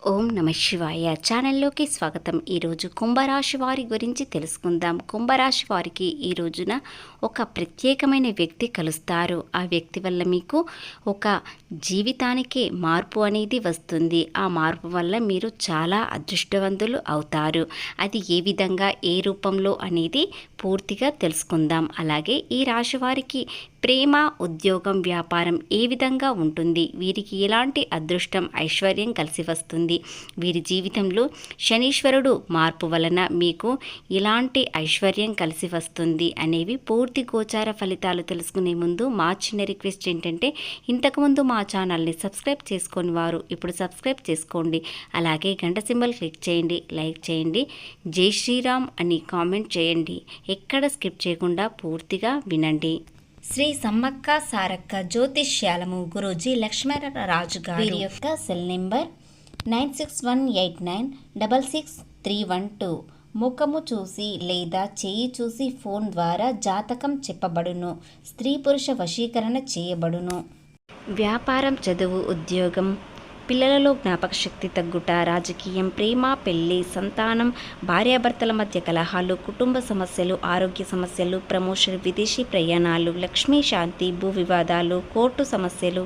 ఓం నమ శివాయ ఛానల్లోకి స్వాగతం. ఈరోజు కుంభరాశి వారి గురించి తెలుసుకుందాం. కుంభరాశి వారికి ఈ రోజున ఒక ప్రత్యేకమైన వ్యక్తి కలుస్తారు. ఆ వ్యక్తి వల్ల మీకు ఒక జీవితానికి మార్పు అనేది వస్తుంది. ఆ మార్పు వల్ల మీరు చాలా అదృష్టవంతులు అవుతారు. అది ఏ విధంగా, ఏ రూపంలో అనేది పూర్తిగా తెలుసుకుందాం. అలాగే ఈ రాశి వారికి ప్రేమ, ఉద్యోగం, వ్యాపారం ఏ విధంగా ఉంటుంది, వీరికి ఎలాంటి అదృష్టం, ఐశ్వర్యం కలిసి వస్తుంది, వీరి జీవితంలో శనీశ్వరుడు మార్పు వలన మీకు ఇలాంటి ఐశ్వర్యం కలిసి వస్తుంది అనేవి పూర్తి గోచార ఫలితాలు తెలుసుకునే ముందు మా చిన్న రిక్వెస్ట్ ఏంటంటే, ఇంతకుముందు మా ఛానల్ని సబ్స్క్రైబ్ చేసుకొని వారు ఇప్పుడు సబ్స్క్రైబ్ చేసుకోండి. అలాగే గంట సింబల్ క్లిక్ చేయండి, లైక్ చేయండి, జై శ్రీరామ్ అని కామెంట్ చేయండి. ఎక్కడ స్కిప్ చేయకుండా పూర్తిగా వినండి. శ్రీ సమ్మక్క సారక్క జ్యోతిష్యాలము గురూజీ లక్ష్మణరాజు గారు. వీరి యొక్క సెల్ నెంబర్ 9618966312. ముఖము చూసి లేదా చేయి చూసి ఫోన్ ద్వారా జాతకం చెప్పబడును. స్త్రీ పురుష వశీకరణ చేయబడును. వ్యాపారం, చదువు, ఉద్యోగం, పిల్లలలో జ్ఞాపక శక్తి తగ్గుట, రాజకీయం, ప్రేమ, పెళ్లి, సంతానం, భార్యాభర్తల మధ్య కలహాలు, కుటుంబ సమస్యలు, ఆరోగ్య సమస్యలు, ప్రమోషన్, విదేశీ ప్రయాణాలు, లక్ష్మీ శాంతి, భూ వివాదాలు, కోర్టు సమస్యలు,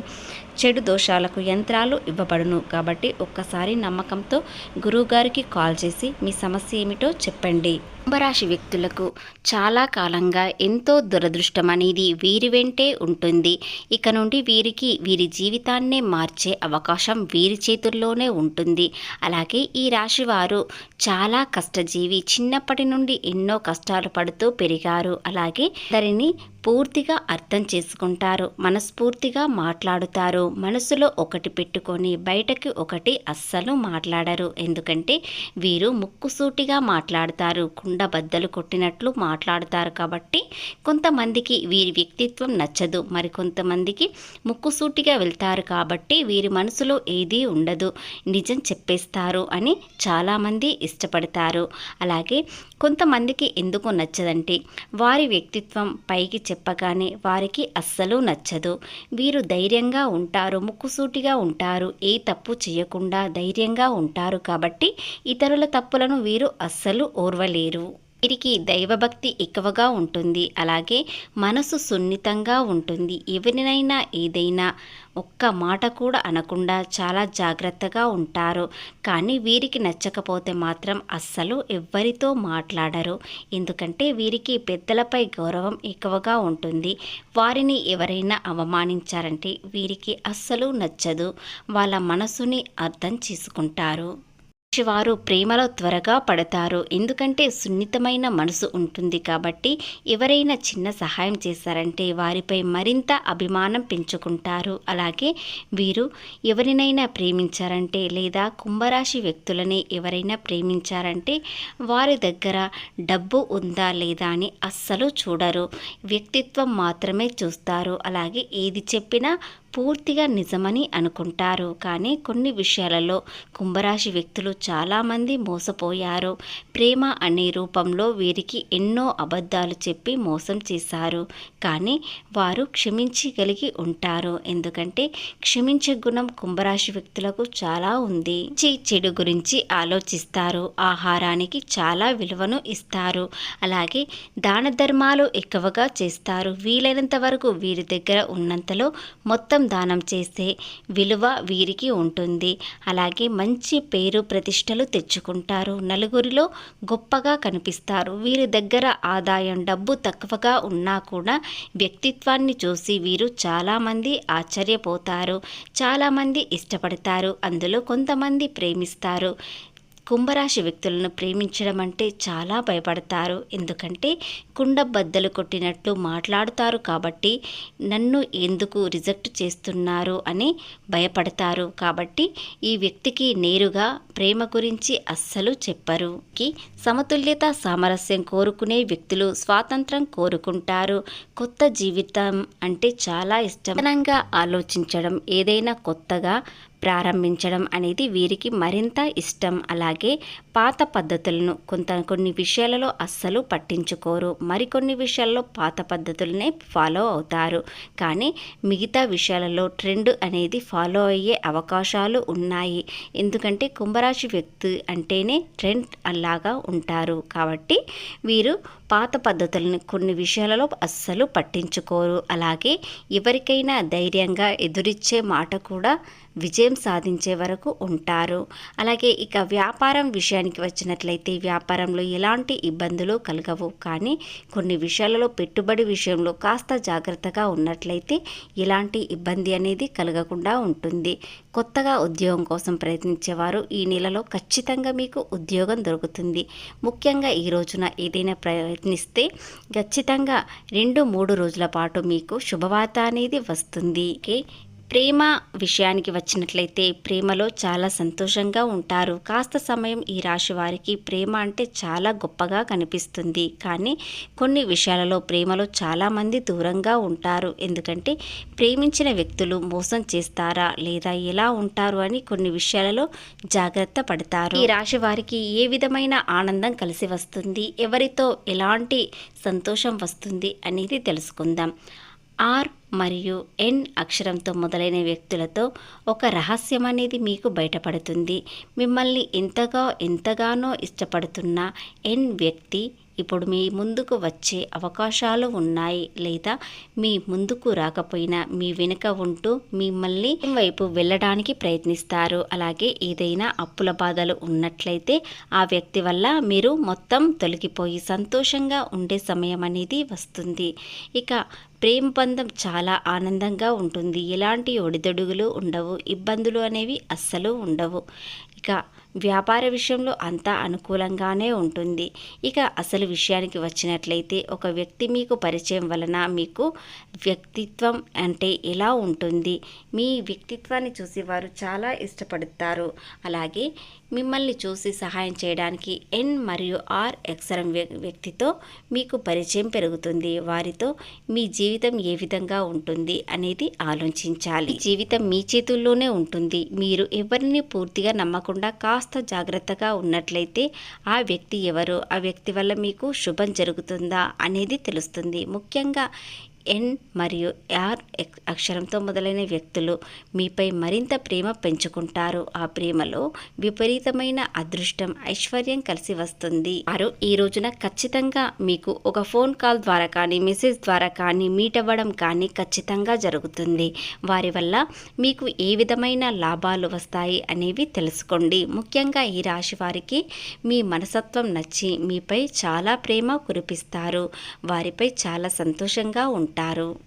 చెడు దోషాలకు యంత్రాలు ఇవ్వబడును. కాబట్టి ఒక్కసారి నమ్మకంతో గురువుగారికి కాల్ చేసి మీ సమస్య ఏమిటో చెప్పండి. కుంభరాశి వ్యక్తులకు చాలా కాలంగా ఎంతో దురదృష్టం అనేది వీరి వెంటే ఉంటుంది. ఇక నుండి వీరికి వీరి జీవితాన్నే మార్చే అవకాశం వీరి చేతుల్లోనే ఉంటుంది. అలాగే ఈ రాశి వారు చాలా కష్టజీవి. చిన్నప్పటి నుండి ఎన్నో కష్టాలు పడుతూ పెరిగారు. అలాగే దానిని పూర్తిగా అర్థం చేసుకుంటారు, మనస్ఫూర్తిగా మాట్లాడుతారు. మనసులో ఒకటి పెట్టుకొని బయటకి ఒకటి అస్సలు మాట్లాడరు. ఎందుకంటే వీరు ముక్కుసూటిగా మాట్లాడతారు, కుండ బద్దలు కొట్టినట్లు మాట్లాడతారు. కాబట్టి కొంతమందికి వీరి వ్యక్తిత్వం నచ్చదు, మరి కొంతమందికి ముక్కుసూటిగా వెళ్తారు. కాబట్టి వీరి మనసులో ఏదీ ఉండదు, నిజం చెప్పేస్తారు అని చాలామంది ఇష్టపడతారు. అలాగే కొంతమందికి ఎందుకు నచ్చదంటే వారి వ్యక్తిత్వం పైకి చెప్పగానే వారికి అస్సలు నచ్చదు. వీరు ధైర్యంగా ఉంటారు, ముక్కుసూటిగా ఉంటారు, ఏ తప్పు చేయకుండా ధైర్యంగా ఉంటారు. కాబట్టి ఇతరుల తప్పులను వీరు అస్సలు ఓర్వలేరు. వీరికి దైవభక్తి ఎక్కువగా ఉంటుంది. అలాగే మనసు సున్నితంగా ఉంటుంది. ఎవరినైనా ఏదైనా ఒక్క మాట కూడా అనకుండా చాలా జాగ్రత్తగా ఉంటారు. కానీ వీరికి నచ్చకపోతే మాత్రం అస్సలు ఎవ్వరితో మాట్లాడరు. ఎందుకంటే వీరికి పెద్దలపై గౌరవం ఎక్కువగా ఉంటుంది. వారిని ఎవరైనా అవమానించారంటే వీరికి అస్సలు నచ్చదు. వాళ్ళ మనసుని అర్థం చేసుకుంటారు. వారు ప్రేమలో త్వరగా పడతారు. ఎందుకంటే సున్నితమైన మనసు ఉంటుంది. కాబట్టి ఎవరైనా చిన్న సహాయం చేశారంటే వారిపై మరింత అభిమానం పెంచుకుంటారు. అలాగే వీరు ఎవరినైనా ప్రేమించారంటే లేదా కుంభరాశి వ్యక్తులని ఎవరైనా ప్రేమించారంటే వారి దగ్గర డబ్బు ఉందా లేదా అని అస్సలు చూడరు, వ్యక్తిత్వం మాత్రమే చూస్తారు. అలాగే ఏది చెప్పినా పూర్తిగా నిజమని అనుకుంటారు. కానీ కొన్ని విషయాలలో కుంభరాశి వ్యక్తులు చాలామంది మోసపోయారు. ప్రేమ అనే రూపంలో వీరికి ఎన్నో అబద్ధాలు చెప్పి మోసం చేశారు. కానీ వారు క్షమించగలిగి ఉంటారు. ఎందుకంటే క్షమించే గుణం కుంభరాశి వ్యక్తులకు చాలా ఉంది. చెడు గురించి ఆలోచిస్తారు, ఆహారానికి చాలా విలువను ఇస్తారు. అలాగే దాన ధర్మాలు ఎక్కువగా చేస్తారు. వీలైనంత వరకు వీరి దగ్గర ఉన్నంతలో మొత్తం దానం చేసే విలువ వీరికి ఉంటుంది. అలాగే మంచి పేరు ప్రతిష్టలు తెచ్చుకుంటారు. నలుగురిలో గొప్పగా కనిపిస్తారు. వీరి దగ్గర ఆదాయం, డబ్బు తక్కువగా ఉన్నా కూడా వ్యక్తిత్వాన్ని చూసి వీరు చాలామంది ఆశ్చర్యపోతారు, చాలామంది ఇష్టపడతారు. అందులో కొంతమంది ప్రేమిస్తారు. కుంభరాశి వ్యక్తులను ప్రేమించడం అంటే చాలా భయపడతారు. ఎందుకంటే కుండ బద్దలు కొట్టినట్లు మాట్లాడుతారు. కాబట్టి నన్ను ఎందుకు రిజెక్ట్ చేస్తున్నారు అని భయపడతారు. కాబట్టి ఈ వ్యక్తికి నేరుగా ప్రేమ గురించి అస్సలు చెప్పరు. సమతుల్యత, సామరస్యం కోరుకునే వ్యక్తులు స్వాతంత్రం కోరుకుంటారు. కొత్త జీవితం అంటే చాలా ఇష్టంగా ఆలోచించడం, ఏదైనా కొత్తగా ప్రారంభించడం అనేది వీరికి మరింత ఇష్టం. అలాగే పాత పద్ధతులను కొన్ని విషయాలలో అస్సలు పట్టించుకోరు, మరికొన్ని విషయాల్లో పాత పద్ధతులనే ఫాలో అవుతారు. కానీ మిగతా విషయాలలో ట్రెండ్ అనేది ఫాలో అయ్యే అవకాశాలు ఉన్నాయి. ఎందుకంటే కుంభరాశి వ్యక్తి అంటేనే ట్రెండ్ అలాగా ఉంటారు. కాబట్టి వీరు పాత పద్ధతులను కొన్ని విషయాలలో అస్సలు పట్టించుకోరు. అలాగే ఎవరికైనా ధైర్యంగా ఎదురిచ్చే మాట కూడా విజయం సాధించే వరకు ఉంటారు. అలాగే ఇక వ్యాపారం విషయానికి వచ్చినట్లయితే వ్యాపారంలో ఎలాంటి ఇబ్బందులు కలగవు. కానీ కొన్ని విషయాలలో పెట్టుబడి విషయంలో కాస్త జాగ్రత్తగా ఉన్నట్లయితే ఎలాంటి ఇబ్బంది అనేది కలగకుండా ఉంటుంది. కొత్తగా ఉద్యోగం కోసం ప్రయత్నించేవారు ఈ నెలలో ఖచ్చితంగా మీకు ఉద్యోగం దొరుకుతుంది. ముఖ్యంగా ఈ రోజున ఏదైనా ప్రయత్నిస్తే ఖచ్చితంగా 2-3 రోజుల పాటు మీకు శుభవార్త అనేది వస్తుంది. ప్రేమ విషయానికి వచ్చినట్లయితే ప్రేమలో చాలా సంతోషంగా ఉంటారు. కాస్త సమయం ఈ రాశి వారికి ప్రేమ అంటే చాలా గొప్పగా కనిపిస్తుంది. కానీ కొన్ని విషయాలలో ప్రేమలో చాలామంది దూరంగా ఉంటారు. ఎందుకంటే ప్రేమించిన వ్యక్తులు మోసం చేస్తారా లేదా ఎలా ఉంటారు అని కొన్ని విషయాలలో జాగ్రత్త పడతారు. ఈ రాశి వారికి ఏ విధమైన ఆనందం కలిసి వస్తుంది, ఎవరితో ఎలాంటి సంతోషం వస్తుంది అనేది తెలుసుకుందాం. ఆర్ మరియు ఎన్ అక్షరంతో మొదలైన వ్యక్తులతో ఒక రహస్యం అనేది మీకు బయటపడుతుంది. మిమ్మల్ని ఎంతగానో ఇష్టపడుతున్న ఎన్ వ్యక్తి ఇప్పుడు మీ ముందుకు వచ్చే అవకాశాలు ఉన్నాయి. లేదా మీ ముందుకు రాకపోయినా మీ వెనుక ఉంటూ మిమ్మల్ని వైపు వెళ్ళడానికి ప్రయత్నిస్తారు. అలాగే ఏదైనా అప్పుల బాధలు ఉన్నట్లయితే ఆ వ్యక్తి వల్ల మీరు మొత్తం తొలగిపోయి సంతోషంగా ఉండే సమయం అనేది వస్తుంది. ఇక ప్రేమ బంధం చాలా ఆనందంగా ఉంటుంది. ఎలాంటి ఒడిదొడుగులు ఉండవు, ఇబ్బందులు అనేవి అస్సలు ఉండవు. ఇక వ్యాపార విషయంలో అంతా అనుకూలంగానే ఉంటుంది. ఇక అసలు విషయానికి వచ్చినట్లయితే ఒక వ్యక్తి మీకు పరిచయం వలన మీకు వ్యక్తిత్వం అంటే ఎలా ఉంటుంది, మీ వ్యక్తిత్వాన్ని చూసి వారు చాలా ఇష్టపడతారు. అలాగే మిమ్మల్ని చూసి సహాయం చేయడానికి ఎన్ మరియు ఆర్ అక్షరం వ్యక్తితో మీకు పరిచయం పెరుగుతుంది. వారితో మీ జీవితం ఏ విధంగా ఉంటుంది అనేది ఆలోచించాలి. జీవితం మీ చేతుల్లోనే ఉంటుంది. మీరు ఎవరిని పూర్తిగా నమ్మకుండా కాస్త జాగ్రత్తగా ఉన్నట్లయితే ఆ వ్యక్తి ఎవరు, ఆ వ్యక్తి వల్ల మీకు శుభం జరుగుతుందా అనేది తెలుస్తుంది. ముఖ్యంగా ఎన్ మరియు ఆర్ అక్షరంతో మొదలైన వ్యక్తులు మీపై మరింత ప్రేమ పెంచుకుంటారు. ఆ ప్రేమలో విపరీతమైన అదృష్టం, ఐశ్వర్యం కలిసి వస్తుంది. వారు ఈ రోజున ఖచ్చితంగా మీకు ఒక ఫోన్ కాల్ ద్వారా కానీ మెసేజ్ ద్వారా కానీ మీట్ అవ్వడం కానీ ఖచ్చితంగా జరుగుతుంది. వారి వల్ల మీకు ఏ విధమైన లాభాలు వస్తాయి అనేవి తెలుసుకోండి. ముఖ్యంగా ఈ రాశి వారికి మీ మనస్తత్వం నచ్చి మీపై చాలా ప్రేమ కురిపిస్తారు. వారిపై చాలా సంతోషంగా ఉంటారు.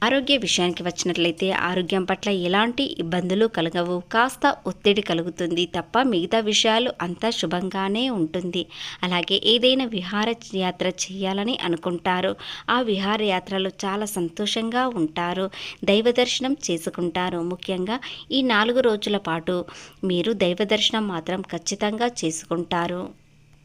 ఆరోగ్య విషయానికి వచ్చినట్లయితే ఆరోగ్యం పట్ల ఎలాంటి ఇబ్బందులు కలగవు. కాస్త ఒత్తిడి కలుగుతుంది తప్ప మిగతా విషయాలు అంతా శుభంగానే ఉంటుంది. అలాగే ఏదైనా విహారయాత్ర చేయాలని అనుకుంటారు. ఆ విహారయాత్రలో చాలా సంతోషంగా ఉంటారు. దైవ దర్శనం చేసుకుంటారు. ముఖ్యంగా ఈ 4 రోజుల పాటు మీరు దైవ దర్శనం మాత్రం ఖచ్చితంగా చేసుకుంటారు.